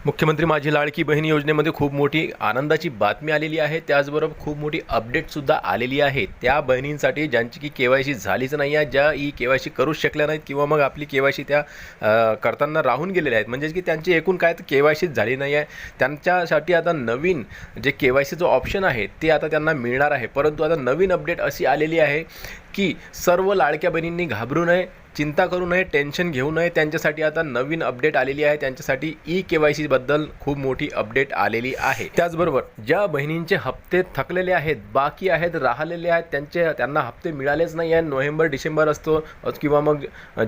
मुख्यमंत्री माझी लाडकी बहीण योजनेमध्ये खूप मोठी आनंदाची बातमी आलेली आहे. त्याचबरोबर खूप मोठी अपडेटसुद्धा आलेली आहे त्या बहिणींसाठी ज्यांची की के-वाय-सी झालीच नाही आहे, ज्या ई के-वाय-सी करूच शकल्या नाहीत किंवा मग आपली के-वाय-सी त्या करताना राहून गेलेल्या आहेत. म्हणजेच की त्यांची एकूण काय तर के-वाय-सी झाली नाही आहे. त्यांच्यासाठी आता नवीन जे के-वाय-सीचं ऑप्शन आहे ते आता त्यांना मिळणार आहे. परंतु आता नवीन अपडेट अशी आलेली आहे की सर्व लाडक्या बहिणींनी घाबरू नये, चिंता करू नये, टेन्शन घेऊ नये. त्यांच्यासाठी आता नवीन अपडेट आलेली आहे. त्यांच्यासाठी ई के-वाय-सी बद्दल खूप मोठी अपडेट आलेली आहे. त्याचबरोबर ज्या बहिणींचे हप्ते थकलेले आहेत, बाकी आहेत, राहिलेले आहेत, त्यांना हप्ते मिळालेच नाही आहे, नोव्हेंबर डिसेंबर असतो किंवा मग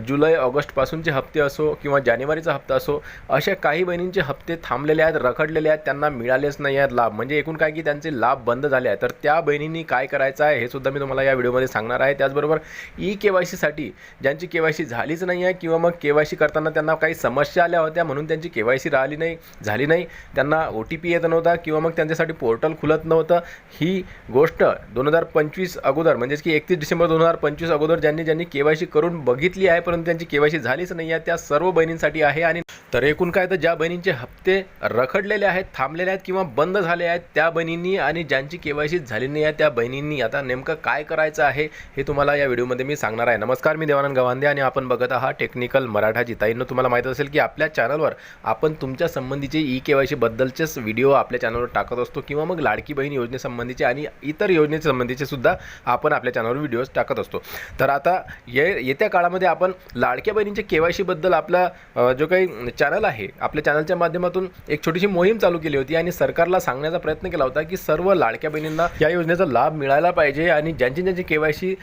जुलै ऑगस्टपासूनचे हप्ते असो किंवा जानेवारीचा हप्ता असो, अशा काही बहिणींचे हप्ते थांबलेले आहेत, रखडलेले आहेत, त्यांना मिळालेच नाही आहेत लाभ. म्हणजे एकूण काय की त्यांचे लाभ बंद झाले आहेत. तर त्या बहिणींनी काय करायचं आहे हे सुद्धा मी तुम्हाला या व्हिडिओमध्ये सांगणार आहे. त्याचबरोबर ई के-वाय-सीसाठी ज्यांची के-वाय-सी झालीच नाही आहे किंवा मग के-वाय-सी करताना त्यांना काही समस्या आल्या होत्या म्हणून त्यांची के-वाय-सी झाली नाही, त्यांना OTP येत नव्हता किंवा मग त्यांच्यासाठी पोर्टल खुलत नव्हतं, ही गोष्ट 2025 अगोदर म्हणजेच की 31 डिसेंबर 2025 अगोदर ज्यांनी के-वाय-सी करून बघितली आहे परंतु त्यांची के-वाय-सी झालीच नाही आहे, त्या सर्व बहिणींसाठी आहे. आणि तर एकूण काय तर ज्या बहिणींचे हप्ते रखडलेले आहेत, थांबलेले आहेत किंवा बंद झाले आहेत त्या बहिणींनी आणि ज्यांची के-वाय-सी झाली नाही आहे त्या बहिणींनी आता नेमकं काय करायचं आहे हे तुम्हाला या व्हिडिओमध्ये मी सांगणार आहे. नमस्कार, मी देवानंद गवांदे आणि आपण बघत आहात टेक्निकल मराठाची. ताईंनो, तुम्हाला माहीत असेल की आपल्या चॅनलवर आपण तुमच्या संबंधीचे ई के-वाय-सी बद्दलचेच व्हिडिओ आपल्या चॅनलवर टाकत असतो किंवा मग लाडकी बहीण योजनेसंबंधीचे आणि इतर योजनेसंबंधीचे सुद्धा आपण आपल्या चॅनलवर व्हिडिओज टाकत असतो. तर आता येत्या काळामध्ये आपण लाडक्या बहिणींच्या के-वाय-सी बद्दल आपला जो काही चॅनल आहे, आपल्या चॅनलच्या माध्यमातून एक छोटीशी मोहीम चालू केली होती आणि सरकारला सांगण्याचा प्रयत्न केला होता की सर्व लाडक्या बहिणींना या योजनेचा लाभ मिळायला पाहिजे आणि ज्यांची के-वाय-सी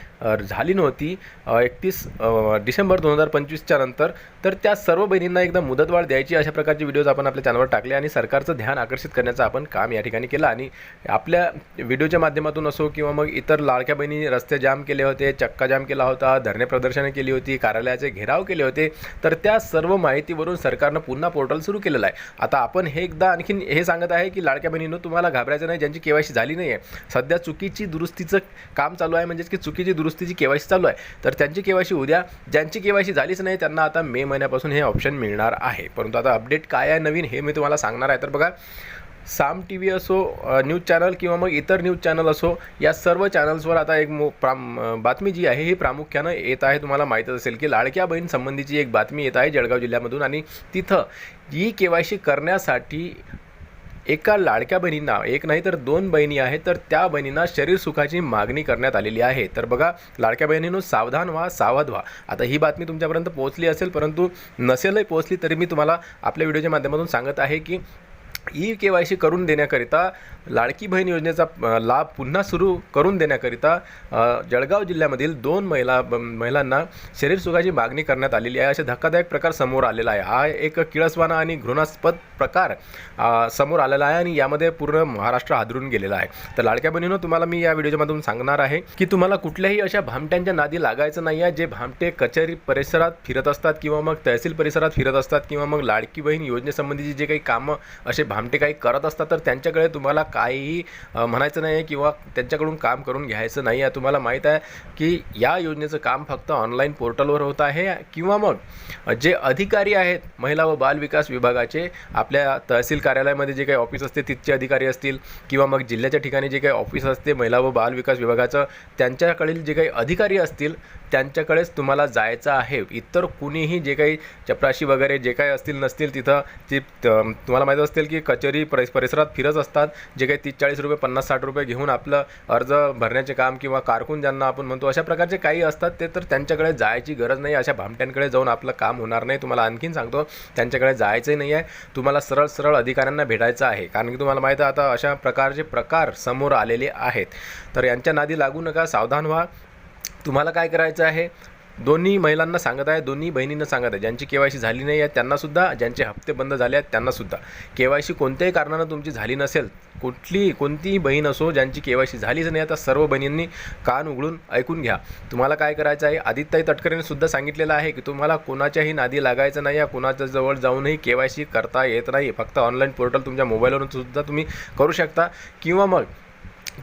झाली नव्हती 31 डिसेंबर 2025च्या नंतर, तर त्या सर्व बहिणींना एकदम मुदतवाढ द्यायची, अशा प्रकारचे व्हिडिओज आपण आपल्या चॅनलवर टाकले आणि सरकारचं ध्यान आकर्षित करण्याचं आपण काम या ठिकाणी केलं. आणि आपल्या व्हिडिओच्या माध्यमातून असो किंवा मग इतर लाडक्या बहिणी रस्ते जाम केले होते, चक्का जाम केला होता, धरणे प्रदर्शने केली होती, कार्यालयाचे घेराव केले होते, तर त्या सर्व माहितीवरून सरकारनं पुन्हा पोर्टल सुरू केलेलं आहे. आता आपण हे एकदा आणखीन हे सांगत आहे की लाडक्या बहिणींनो, तुम्हाला घाबरायचं नाही. ज्यांची के-वाय-सी झाली नाही आहे, सध्या चुकीची दुरुस्तीचं काम चालू आहे, म्हणजेच की चुकीची दुरुस्तीची के-वाय-सी चालू आहे, तर त्यांची के-वाय-सी उद्या. ज्यांची के-वाय-सी झालीच नाही त्यांना आता मे महिन्यापासून हे ऑप्शन मिळणार आहे. परंतु आता अपडेट काय आहे नवीन हे मी तुम्हाला सांगणार आहे. तर बघा, साम TV असो, न्यूज चॅनल किंवा मग इतर न्यूज चॅनल असो, या सर्व चॅनल्सवर आता एक बातमी जी आहे ही प्रामुख्यानं येत आहे. तुम्हाला माहीतच असेल की लाडक्या बहीण संबंधीची एक बातमी येत आहे जळगाव जिल्ह्यामधून आणि तिथं ई के-वाय-सी करण्यासाठी एका लाडक्या बहिणींना, एक नाही तर 2 बहिणी आहेत, तर त्या बहिणींना शरीर सुखाची मागणी करण्यात आलेली आहे. तर बघा, लाडक्या बहिणींनो, सावधान व्हा, सावध व्हा. आता ही बातमी तुमच्यापर्यंत पोहोचली असेल, परंतु नसेलही पोहोचली तरी मी तुम्हाला आपल्या व्हिडिओच्या माध्यमातून सांगत आहे की ई के-वाय-सी करून देण्याकरिता, लाडकी बहीण योजनेचा लाभ पुन्हा सुरू करून देण्याकरिता जळगाव जिल्ह्यामधील 2 महिलांना शरीर सुखाची मागणी करण्यात आलेली आहे. असे धक्कादायक प्रकार समोर आलेला आहे. हा एक किळसवाना आणि घृणास्पद प्रकार समोर आलेला आहे आणि यामध्ये पूर्ण महाराष्ट्र हादरून गेलेला आहे. तर लाडक्या बहिणींनो, तुम्हाला मी या व्हिडिओच्या माध्यमातून सांगणार आहे की तुम्हाला कुठल्याही अशा भामट्यांच्या नादी लागायचं नाही आहे, जे भामटे कचेरी परिसरात फिरत असतात किंवा मग तहसील परिसरात फिरत असतात किंवा मग लाडकी बहीण योजनेसंबंधीची जे काही कामं असे भामटे काही करत असतात, तर त्यांच्याकडे तुम्हाला काहीही म्हणायचं नाही आहे किंवा त्यांच्याकडून काम करून घ्यायचं नाही आहे. तुम्हाला माहीत आहे की या योजनेचं काम फक्त ऑनलाईन पोर्टलवर होत आहे किंवा मग जे अधिकारी आहेत महिला व बाल विकास विभागाचे, आपल्या तहसील कार्यालयामध्ये जे काही ऑफिस असते तिथचे अधिकारी असतील किंवा मग जिल्ह्याच्या ठिकाणी जे काही ऑफिस असते महिला व बाल विकास विभागाचं, त्यांच्याकडील जे काही अधिकारी असतील त्यांच्याकडेच तुम्हाला जायचं आहे. इतर कुणीही जे काही चपराशी वगैरे जे काही असतील नसतील तिथं, तुम्हाला माहीत असतील की कचेरी परिसरात फिरत असतात, जे काही 30-40 रुपये, 50-60 रुपये घेऊन आपलं अर्ज भरण्याचे काम किंवा कारकून ज्यांना आपण म्हणतो, अशा प्रकारचे काही असतात ते, तर त्यांच्याकडे जायची गरज नाही. अशा भामट्यांकडे जाऊन आपलं काम होणार नाही. तुम्हाला आणखीन सांगतो, त्यांच्याकडे जायचंही नाही आहे. तुम्हाला सरळ अधिकाऱ्यांना भेटायचं आहे, कारण की तुम्हाला माहीत आहे आता अशा प्रकारचे प्रकार समोर आलेले आहेत. तर यांच्या नादी लागू नका, सावधान व्हा. तुम्हाला काय करायचं आहे, दोन्ही महिलांना सांगत आहे, दोन्ही बहिणींना सांगत आहे, ज्यांची के-वाय-सी झाली नाही आहे त्यांनासुद्धा, ज्यांचे हप्ते बंद झाले आहेत त्यांनासुद्धा. के-वाय-सी कोणत्याही कारणानं तुमची झाली नसेल, कोणतीही बहीण असो ज्यांची के-वाय-सी झालीच नाही, आता सर्व बहिणींनी कान उघडून ऐकून घ्या. तुम्हाला काय करायचं आहे, आदित्यताई तटकरेंनी सुद्धा सांगितलेलं आहे की तुम्हाला कोणाच्याही नादी लागायचं नाही आहे, कोणाच्या जवळ जाऊनही के-वाय-सी करता येत नाही. फक्त ऑनलाईन पोर्टल तुमच्या मोबाईलवरून सुद्धा तुम्ही करू शकता किंवा मग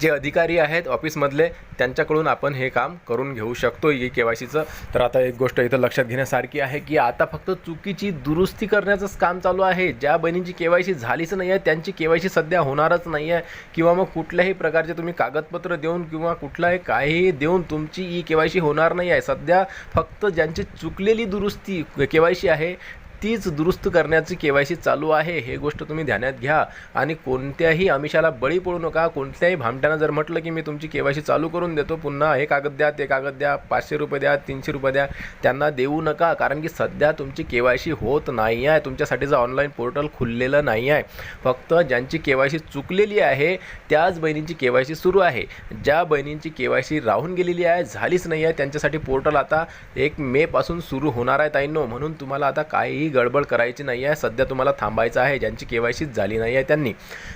जे अधिकारी आहेत ऑफिसमधले त्यांच्याकडून आपण हे काम करून घेऊ शकतो ई KYCचं. तर आता एक गोष्ट इथं लक्षात घेण्यासारखी आहे की आता फक्त चुकीची दुरुस्ती करण्याचंच काम चालू आहे. ज्या बहिणींची KYC झालीच नाही आहे त्यांची KYC सध्या होणारच नाही आहे, किंवा मग कुठल्याही प्रकारचे तुम्ही कागदपत्र देऊन किंवा कुठलाही काहीही देऊन तुमची ई KYC होणार नाही आहे. सध्या फक्त ज्यांची चुकलेली दुरुस्ती KYC आहे तीच दुरुस्त करण्याची KYC चालू आहे. हे गोष्ट तुम्ही ध्यानात घ्या आणि कोणत्याही आमिषाला बळी पडू नका. कोणत्याही भामट्यानं जर म्हटलं की मी तुमची KYC चालू करून देतो, पुन्हा हे कागद द्या, ते कागद द्या, 500 रुपये द्या, 300 रुपये द्या, त्यांना देऊ नका. कारण की सध्या तुमची KYC होत नाही आहे. तुमच्यासाठीचं ऑनलाईन पोर्टल खुललेलं नाही आहे. फक्त ज्यांची KYC चुकलेली आहे त्याच बहिणींची KYC सुरू आहे. ज्या बहिणींची KYC राहून गेलेली आहे, झालीच नाही आहे, त्यांच्यासाठी पोर्टल आता 1 मे पासून सुरू होणार आहे ताईंनो. म्हणून तुम्हाला आता काहीही गडबड करायची नाही आहे. सध्या तुम्हाला थांबायचं आहे. ज्यांची KYC झाली नाही आहे त्यांनी,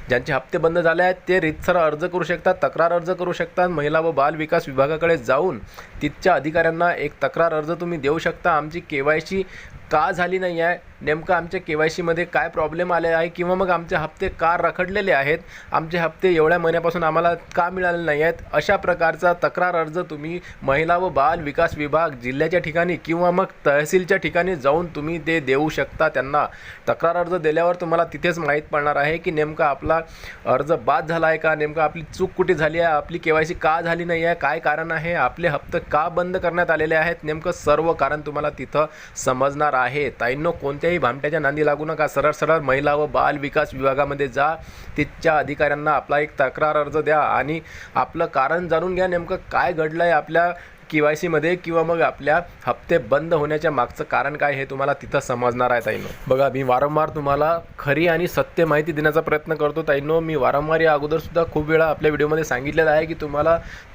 ज्यांचे हप्ते बंद झाले आहेत ते रीतसर अर्ज करू शकतात, तक्रार अर्ज करू शकतात. महिला व बाल विकास विभागाकडे जाऊन तिथच्या अधिकाऱ्यांना एक तक्रार अर्ज तुम्ही देऊ शकता. आमची KYC का झाली नाही आहे, नेमकं आमच्या KYCमध्ये काय प्रॉब्लेम आले आहे, किंवा मग आमचे हप्ते का रखडलेले आहेत, आमचे हप्ते एवढ्या महिन्यापासून आम्हाला का मिळाले नाही आहेत, अशा प्रकारचा तक्रार अर्ज तुम्ही महिला व बाल विकास विभाग जिल्ह्याच्या ठिकाणी किंवा मग तहसीलच्या ठिकाणी जाऊन तुम्ही ते देऊ शकता. त्यांना तक्रार अर्ज दिल्यावर तुम्हाला तिथेच माहीत पडणार आहे की नेमका आपला अर्ज बाद झाला आहे का, नेमकं आपली चूक कुठे झाली आहे, आपली KYC का झाली नाही आहे, काय कारण आहे, आपले हप्ते का बंद करण्यात आलेले आहेत, नेमकं सर्व कारण तुम्हाला तिथं समजणार आहे. ताईंनो, कोणत्याही भामट्याच्या नांदी लागू नका. सरळ सरळ महिला व बाल विकास विभागामध्ये जा, तिथच्या अधिकाऱ्यांना आपला एक तक्रार अर्ज द्या आणि आपलं कारण जाणून घ्या. नेमकं काय घडलं आहे आपल्या KYCमध्ये, किंवा मग आपल्या हप्ते बंद होण्याच्या मागचं कारण काय हे तुम्हाला तिथं समजणार आहे ताईंनो. बघा, मी वारंवार तुम्हाला खरी आणि सत्य माहिती देण्याचा प्रयत्न करतो ताईंनो. मी वारंवार या अगोदरसुद्धा खूप वेळा आपल्या व्हिडिओमध्ये सांगितलेलं आहे की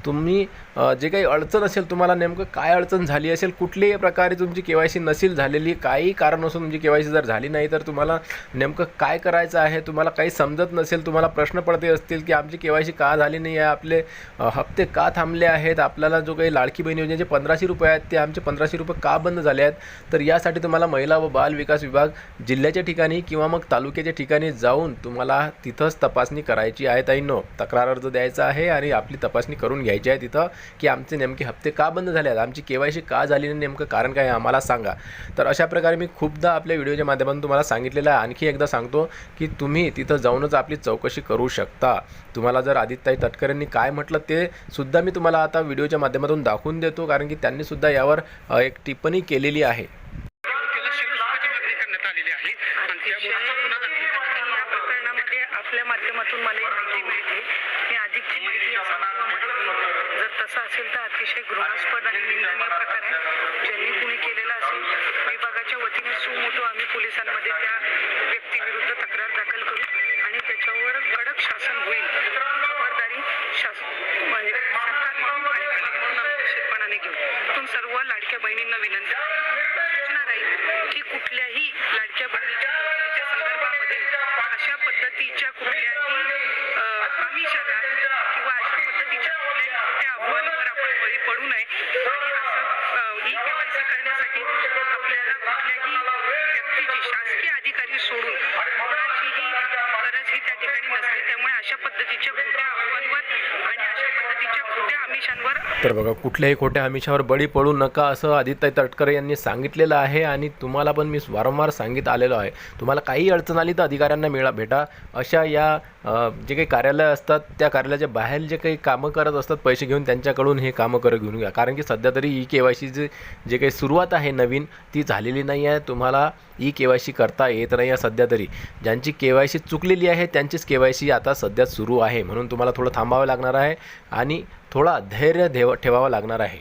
तुम्ही जे काही अडचण असेल, तुम्हाला नेमकं काय अडचण झाली असेल, कुठल्याही प्रकारे तुमची KYC नसेल झालेली, काही कारण असून तुमची KYC जर झाली नाही तर तुम्हाला नेमकं काय करायचं आहे, तुम्हाला काही समजत नसेल, तुम्हाला प्रश्न पडते असतील की आमची KYC का झाली नाही आहे, आपले हप्ते का थांबले आहेत, आपल्याला जो काही लाडकी बहीण योजनेचे 1500 रुपये आहेत ते आमचे 1500 रुपये का बंद झाले आहेत, तर यासाठी तुम्हाला महिला व बाल विकास विभाग जिल्ह्याच्या ठिकाणी किंवा मग तालुक्याच्या ठिकाणी जाऊन तुम्हाला तिथंच तपासणी करायची आहे ताईंनो. तक्रार अर्ज द्यायचा आहे आणि आपली तपासणी करून घ्यायची आहे तिथं की आमचे नेमके हप्ते का बंद झाले आहेत, आमची KYC का झाली नाही, नेमकं कारण काय आहे आम्हाला सांगा. तर अशा प्रकारे मी खूपदा आपल्या व्हिडिओच्या माध्यमातून तुम्हाला सांगितलेलं आहे. आणखी एकदा सांगतो की तुम्ही तिथं जाऊनच आपली चौकशी करू शकता. तुम्हाला जर आदित्यताई तटकरेंनी काय म्हटलं ते सुद्धा मी तुम्हाला आता व्हिडिओच्या माध्यमातून दाखवून देतो, कारण की त्यांनी सुद्धा यावर एक टिप्पणी केलेली आहे. आपल्या माध्यमातून मला एक माहिती मिळते की अधिकची माहिती या संदर्भामध्ये जर तसं असेल तर अतिशय घृणास्पद आणि निंदनीय प्रकार आहे. ज्यांनी कुणी केलेला असेल विभागाच्या वतीने सुमोटो आम्ही पोलिसांमध्ये त्या व्यक्तीविरुद्ध तक्रार दाखल करू आणि त्याच्यावर कडक शासन होईल. खबरदारी म्हणजे सरकार म्हणून आणि म्हणून आम्ही निश्चितपणाने घेऊ. तुम सर्व लाडक्या बहिणींना विनंती सूचना राहील की कुठल्याही लाडक्या बहिणीच्या संदर्भामध्ये अशा पद्धतीच्या कुठल्याही आमिषाला किंवा अशा पद्धतीच्या कुठल्याही खोट्या अफवांवर आपण बळी पडू नये. आणि असं KYC करण्यासाठी आपल्याला कुठल्याही व्यक्तीची शासकीय अधिकारी सोडून कोणाचीही गरज ही त्या ठिकाणी नसते. त्यामुळे अशा पद्धतीच्या खोट्या अफवांवर आणि अशा पद्धतीच्या खोट्या आमिषांवर तर बघा, कुठल्याही खोट्या आमिषावर बळी पडू नका असं आदित्यताई तटकरे यांनी सांगितलेलं आहे. आणि तुम्हाला पण मी वारंवार सांगित आलेलो आहे, तुम्हाला काही अडचण आली तर अधिकाऱ्यांना भेटा. अशा या जे काही कार्यालय असतात त्या कार्यालयाच्या बाहेर जे काही कामं करत असतात पैसे घेऊन, त्यांच्याकडून हे कामं घेऊन घ्या. कारण की सध्या तरी KYCची जे काही सुरुवात आहे नवीन ती झालेली नाही आहे. तुम्हाला KYC करता येत नाही आहे सध्या तरी. ज्यांची KYC चुकलेली आहे त्यांचीच KYC आता सध्या सुरू आहे. म्हणून तुम्हाला थोडं थांबावं लागणार आहे आणि थोडा धैर्य ठेवावं लागणार आहे.